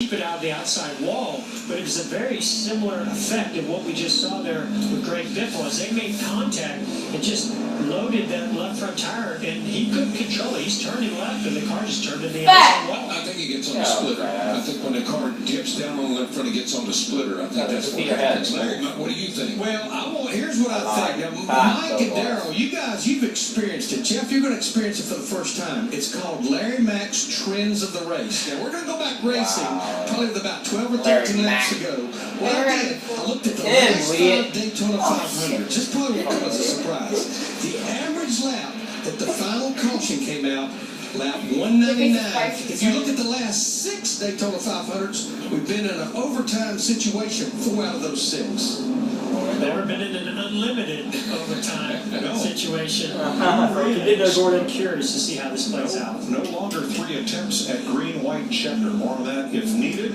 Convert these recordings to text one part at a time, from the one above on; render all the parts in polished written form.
keep it out of the outside wall, but it was a very similar effect of what we just saw there with Greg Biffle. As they made contact, it just loaded that left front tire, and he couldn't control it. He's turning left, and the car just turned to the outside wall. I think he gets on the splitter. I think when the car dips down on the left front, he gets on the splitter. I think that's what happens. Larry, what do you think? Well, here's what I think. Now, Mike and Darryl, you guys, you've experienced it. Jeff, you're going to experience it for the first time. It's called Larry Mack's Trends of the Race. Now, we're going to go back racing probably about 12 or 13 laps ago. What I did, I looked at the last 5 Daytona 500. Just probably what was a surprise. The average lap that the final caution came out, lap 199. If you look at the last 6 Daytona 500s, we've been in an overtime situation 4 out of those 6. We've never been in an unlimited overtime situation. Gordon. Curious to see how this plays out. No longer 3 attempts at green, white, checker. More of that if needed.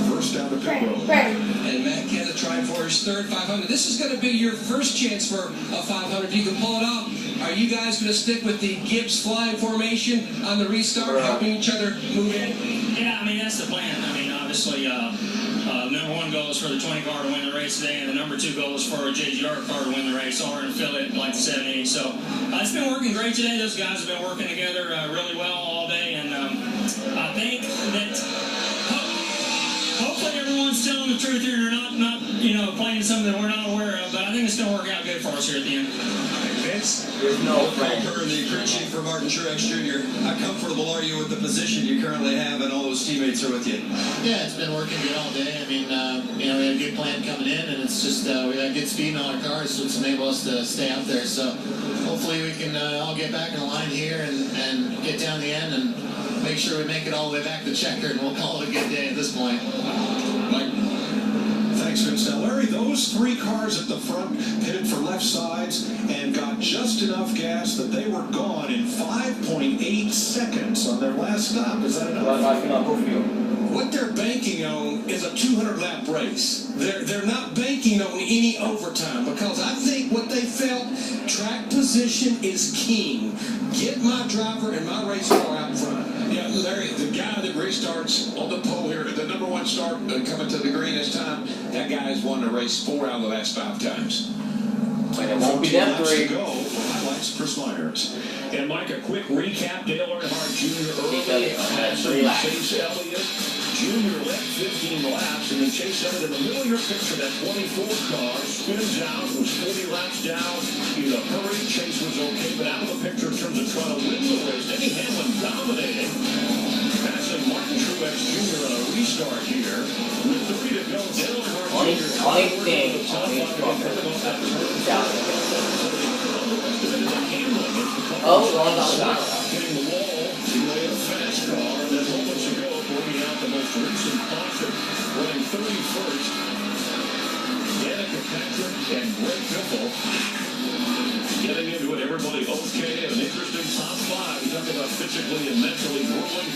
First down to pit road. And Matt Canada trying for his third 500. This is going to be your first chance for a 500. You can pull it off. Are you guys going to stick with the Gibbs flying formation on the restart, helping each other move in? Yeah, I mean, that's the plan. I mean, obviously, number 1 goal is for the 20 car to win the race today, and the number 2 goal is for a JGR car to win the race, or in fill it like the 78. So it's been working great today. Those guys have been working together really well all day, and I think that hopefully everyone's telling the truth here and they're not playing something that we're not aware of. But I think it's going to work out good for us here at the end. There's no Parker, the crew chief for Martin Truex Jr. How comfortable are you with the position you currently have and all those teammates are with you? Yeah, it's been working good all day. I mean, we had a good plan coming in, and it's just we had good speed in all our cars, so it's enabled us to stay out there. So hopefully we can all get back in the line here and get down the end and make sure we make it all the way back to checker, and we'll call it a good day at this point. Mike. Thanks, Vince. Now, Larry, those 3 cars at the front pitted for left sides and got just enough gas that they were gone in 5.8 seconds on their last stop. Is that enough? What they're banking on is a 200-lap race. They're not banking on any overtime because I think what they felt, track position is king. Get my driver and my race car out front. Yeah, Larry, the guy that restarts on the pole here, the number 1 start coming to the green this time, that guy has won the race 4 out of the last 5 times. And it won't be that great. Highlights Chris Myers. And Mike, a quick recap. Dale Earnhardt Jr. early, Chase Elliott Jr. led 15 laps, and then Chase Elliott in the middle of your picture, that 24 car spins out, was 40 laps down in a hurry. Chase was okay, but out of the picture in terms of trying to win the race. Denny Hamlin dominating, passing Martin Truex Jr. on a restart here. With 3 to go, Dale Earnhardt hitting the wall, he made a fast car, and then moments ago, bringing out the most recent concert, running 31st. Danica Patrick and Greg Biffle getting into it. Everybody okay, an interesting top 5. You talk about physically and mentally grueling.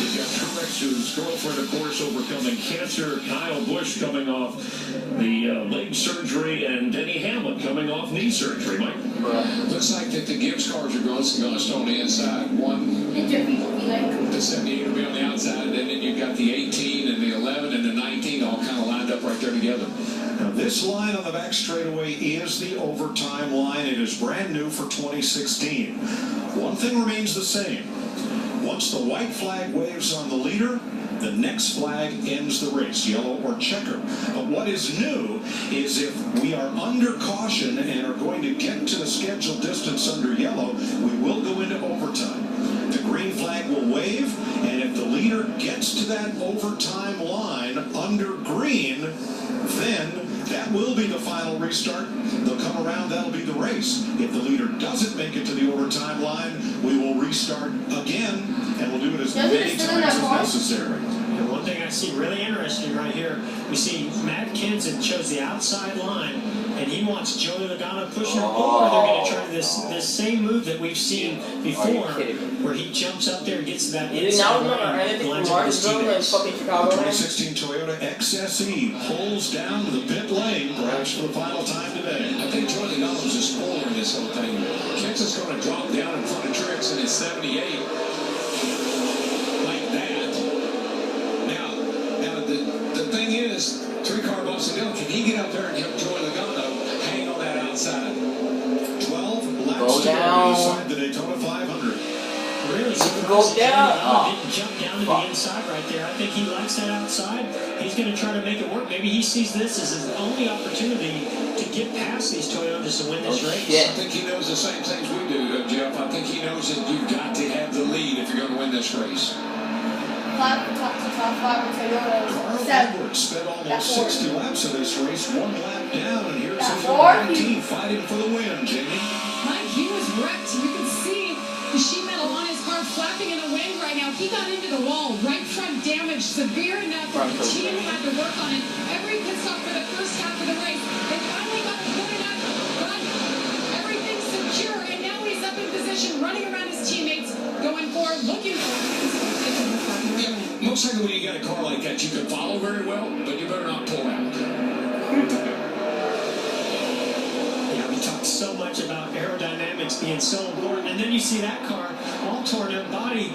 You've got Truex's girlfriend, of course, overcoming cancer. Kyle Busch coming off the leg surgery, and Denny Hamlin coming off knee surgery. Mike? Looks like that the Gibbs cars are going to stay on the inside. The 78 will be on the outside, and then you've got the 18 and the 11 and the 19 all kind of lined up right there together. Now, this line on the back straightaway is the overtime line. It is brand new for 2016. One thing remains the same. Once the white flag waves on the leader, the next flag ends the race, yellow or checker. But what is new is if we are under caution and are going to get to the scheduled distance under yellow, we will go into overtime. The green flag will wave, and if the leader gets to that overtime line under green, then that will be the final restart. They'll come around, that'll be the race. If the leader doesn't make it to the overtime line, we will restart again, and we'll do it as many times as necessary. And one thing I see really interesting right here, we see Matt Kenseth chose the outside line, and he wants Joey Logano pushing him, or they're going to try this same move that we've seen before, where he jumps up there and gets to that inside line and lines up his teammates. 2016 Toyota XSE pulls down to the pit lane, perhaps for the final time today. I think Joey Logano is a spoiler in this whole thing. Kenseth's going to drop down in front of Truex in his 78. Like that. Now, he get up there and help Joey Logano hang on that outside? 12 laps Go to down. go inside the Daytona 500. Really Go surprised that down. Joey didn't jump down to the inside right there. I think he likes that outside. He's going to try to make it work. Maybe he sees this as his only opportunity to get past these Toyotas to win this race. I think he knows the same things we do, Jeff. I think he knows that you've got to have the lead if you're going to win this race. Carl Edwards spent almost 60 laps of this race, one lap down, and here's his number 19 fighting for the win, Jamie. Mike, he was wrecked. You can see the sheet metal on his car flapping in the wind right now. He got into the wall, right front damage, severe enough that the team had to work on it. Every pit stop for the first half of the race. They finally got it good enough, got everything secure, and now he's up in position, running around his teammates, going forward, looking for Most likely when you got a car like that, you can follow very well, but you better not pull out. Yeah, we talked so much about aerodynamics being so important, and then you see that car all torn up, body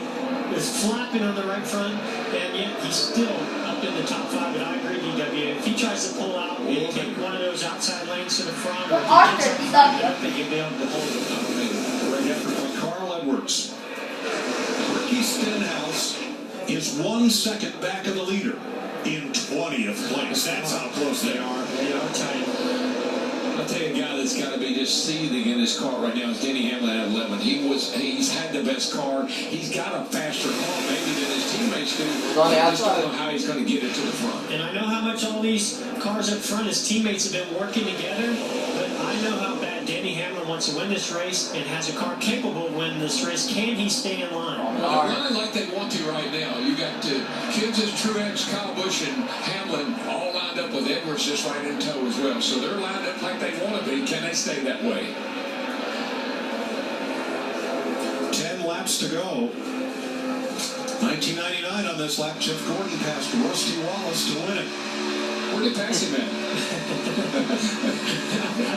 is flapping on the right front, and yet he's still up in the top 5. But I agree, DW. If he tries to pull out and take one of those outside lanes to the front, or if he gets up, he'll be able to hold it. Great effort by Carl Edwards. Ricky Stenhouse is 1 second back of the leader in 20th place. That's how close they are. They are tight. I'll tell you a guy that's got to be just seething in his car right now is Denny Hamlin at 11. He's had the best car. He's got a faster car maybe than his teammates do. I just don't know how he's going to get it to the front. And I know how much all these cars up front, his teammates have been working together, but I know how bad Denny Hamlin wants to win this race and has a car capable of winning this race. Can he stay in line? Well, they're running like they want to right now. You got Kenseth, Truex, Kyle Busch, and Hamlin all lined up with Edwards just right in tow as well. So they're lined up like they want to be. Can they stay that way? 10 laps to go. 1999 on this lap, Jeff Gordon passed Rusty Wallace to win it. Where did he pass him at? I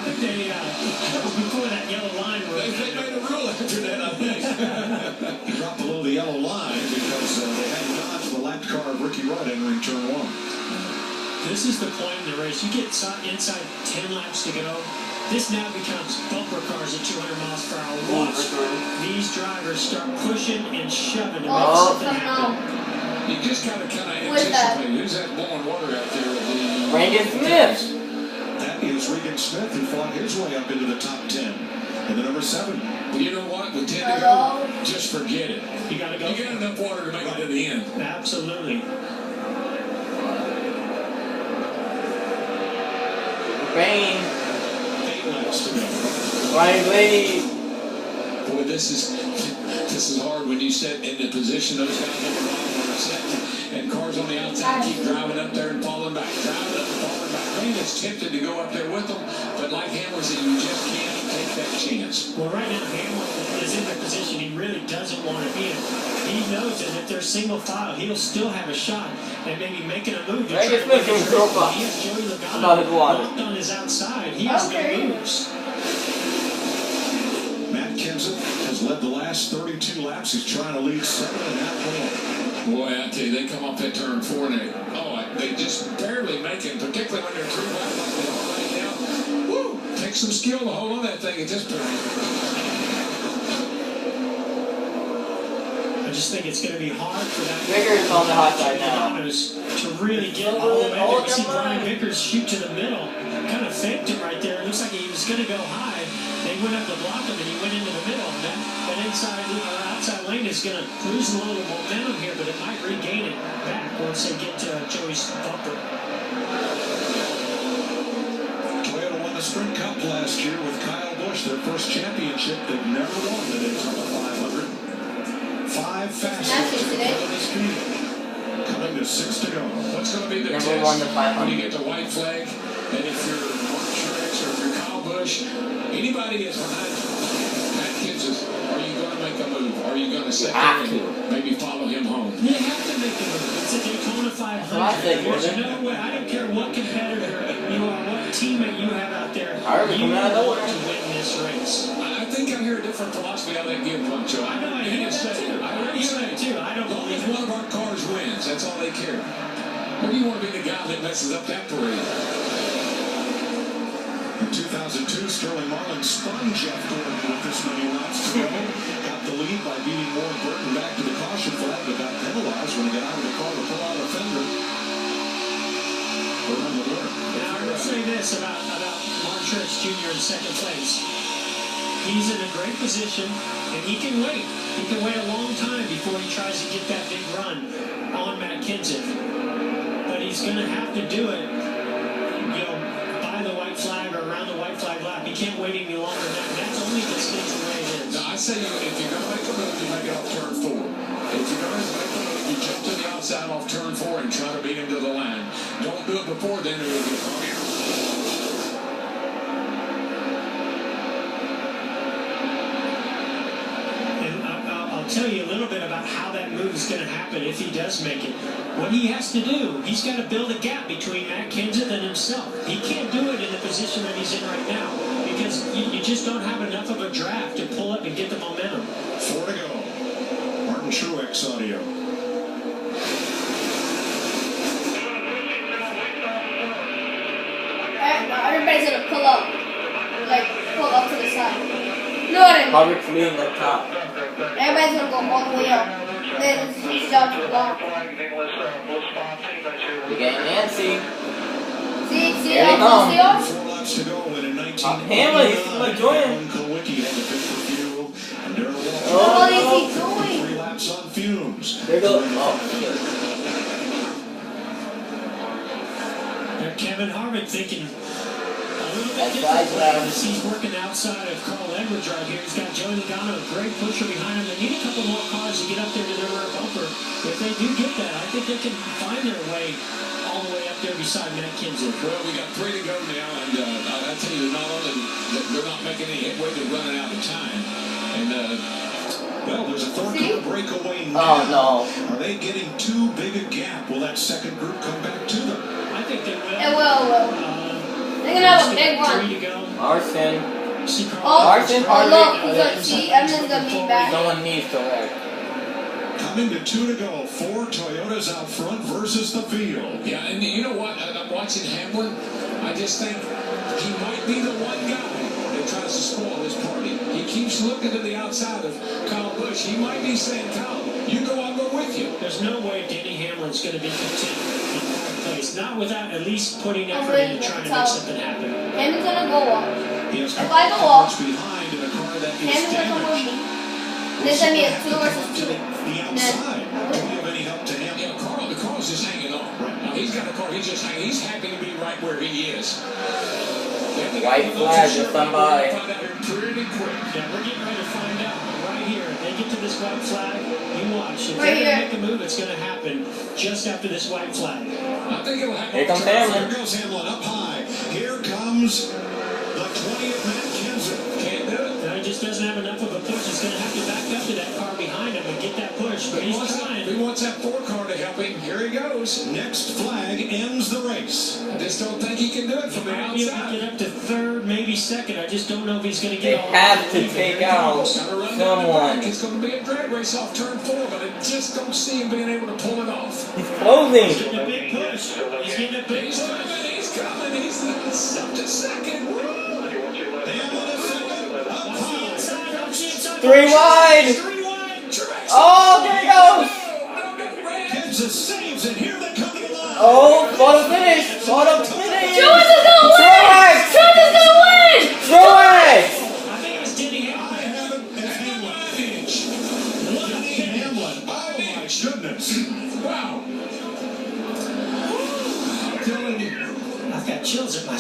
think that was before that yellow line. They made a rule after that, I think. He dropped below the yellow line because they hadn't dodged the lapped car of Ricky Rudd entering turn 1. This is the point in the race. You get inside 10 laps to go. This now becomes bumper cars at 200 miles per hour. Watch these drivers start pushing and shoving to make something happen. You just got to kind of anticipate who's that blowing water out there. Regan Smith. That is Regan Smith, who fought his way up into the top 10. And the number 7. Well, you know what? With 10 to go, just forget it. You got to go. You got enough water to make it to the end. Absolutely. Rain. 8 laps to go. Ryan Blaney. Boy, this is hard when you sit in the position those guys at the bottom are sitting, and cars on the outside keep driving up there and falling back, driving up and falling back. Rain is tempted to go up there with them, but like Hamlin said, you just can't take that chance. Well, right now, Hamlin is in the position he really doesn't want to be in. He knows that if they're single file, he'll still have a shot at maybe making a move. Regan Smith can throw fast. He has Joey Logano locked on his outside. He has no moves. Matt Kenseth has led the last 32 laps. He's trying to lead 7.5 more. Boy, I tell you, they come up that turn 4 and they just barely make it, particularly when they're through like they are right now. Woo! Takes some skill to hold on that thing at this point. I just think it's going to be hard for that. Vickers on the hot side now. To really get all the way there. You see Brian Vickers shoot to the middle. Kind of faked it right there. It looks like he was going to go high. They went up to block him, and he went into the middle. That outside lane is going to lose a little momentum here, but it might regain it back once they get to Joey's bumper. Toyota won the Sprint Cup last year with Kyle Busch, their first championship. They've never won the Daytona 500. 5 fastest in this field. Coming to 6 to go. What's going to be the Never test won the 500. when you get the white flag? And if you're Mark Truex or if you're Kyle Busch, anybody that's behind Matt Kenseth, are you going to make a move? Are you going to sit there and maybe follow him home? You have to make a move. It's a Daytona 500. There's no way. I don't care what competitor you are, what teammate you have out there. You want to win this race. I think I hear a different philosophy out of that give punch. I know. I hear that too. I heard you say too. I don't believe if one of our cars wins, that's all they care. Or do you want to be the guy that messes up that parade? In 2002, Sterling Marlin spun Jeff Gordon with this many laps to go. Got the lead by beating Warren Burton back to the caution flag, but got penalized when he got out of the car to pull out a fender. Now, I will say this about Martin Truex Jr. in second place. He's in a great position, and he can wait. He can wait a long time before he tries to get that big run on Matt Kenseth. But he's going to have to do it, you know, by the white flag or around the white flag lap. He can't wait any longer than that. That's only if it stays the way it is. No, I say if you're going to make a move, you make it off turn 4. If you're going to make a move, you jump to the outside off turn 4 and try to beat him to the line. Don't do it before then, it will be wrong. Tell you a little bit about how that move is going to happen if he does make it. What he has to do, he's got to build a gap between Matt Kenseth and himself. He can't do it in the position that he's in right now because you just don't have enough of a draft to pull up and get the momentum. 4 to go. Martin Truex audio. Everybody's going to pull up. Like, pull up to the side. You know what I mean? Public leading the top. Everybody's gonna go all the way up. Then he's down to the bottom. You're getting Nancy. See, Here they come. 4 laps to go, and in 1989, Hamlin, he's going to join him. Kulwicki had the pick for fuel, and Darrell Waltrip What is he doing? 3 laps on fumes. There goes. And Kevin Harvick thinking a little bit That's different as he's working outside of Carl Edwards right here. He's got Joey Logano, a great pusher behind him. They need a couple more cars to get up there to their rear bumper. If they do get that, I think they can find their way all the way up there beside Matt Kenseth. Well, we got 3 to go now, and I tell you, not only that they're not making any headway, they're running out of time. And well, there's a 4-car breakaway now. Oh no! Are they getting too big a gap? Will that second group come back to them? I think they will. It will. They're gonna have a big one. 3 to go. Martin. Oh, look, look, see, Evan's gonna be back. No one needs to wreck. Coming to 2 to go. 4 Toyotas out front versus the field. yeah, and you know what? I'm watching Hamlin. I just think he might be the one guy that tries to spoil this party. He keeps looking to the outside of Kyle Busch. He might be saying, Kyle, you go, I'll go with you. There's no way Denny Hamlin's going to be content in fourth place. Not without at least putting effort into trying to make something happen. Hamlin's gonna go up. If I go up, behind in a car that is Hamlin's gonna come with damaged. me. There's gonna be a 2 versus 2. The outside. Do we have any help to him? Yeah, the car's just hanging on. Now, he's got a car, he's just hanging. He's happy to be right where he is. White flag or somebody. Find out here pretty quick. Yeah, we're getting ready to find out right here. If they get to this white flag, you watch. If Right they're going to here. make a move, it's going to happen just after this white flag. I think it'll happen. Here comes Hamlin. Here goes Hamlin up high. Here comes the 20th Matt Kenseth. Can't do it. Now, he just doesn't have enough of a push. He's going to have to back up to that car behind him and get that push. But he's trying. He wants that 4 car to help him. Here he goes. Next flag ends the race. I just don't think he can do it from the Might be able to outside. get up to third, maybe second. I just don't know if he's going to They get all have to the way. take out Gotta run down the someone. back. It's going to be a drag race off turn 4, but I just don't see him being able to pull it off. He's He's closing. getting a big push. He's getting a big He's push. coming, he's coming, he's up to second. Woo! Hamlin is second. Up high. Inside, up the inside. 3 wide. 3 wide. Oh, there he goes. Kenseth saves it. Here they come to the line. Oh, photo finish. Photo finish. Truex is gonna win! Truex is gonna win! Truex. I think it was Denny Hamlin. I have it as Hamlin. Denny Hamlin. Oh my goodness. Wow. I'm telling you. I've got chills at my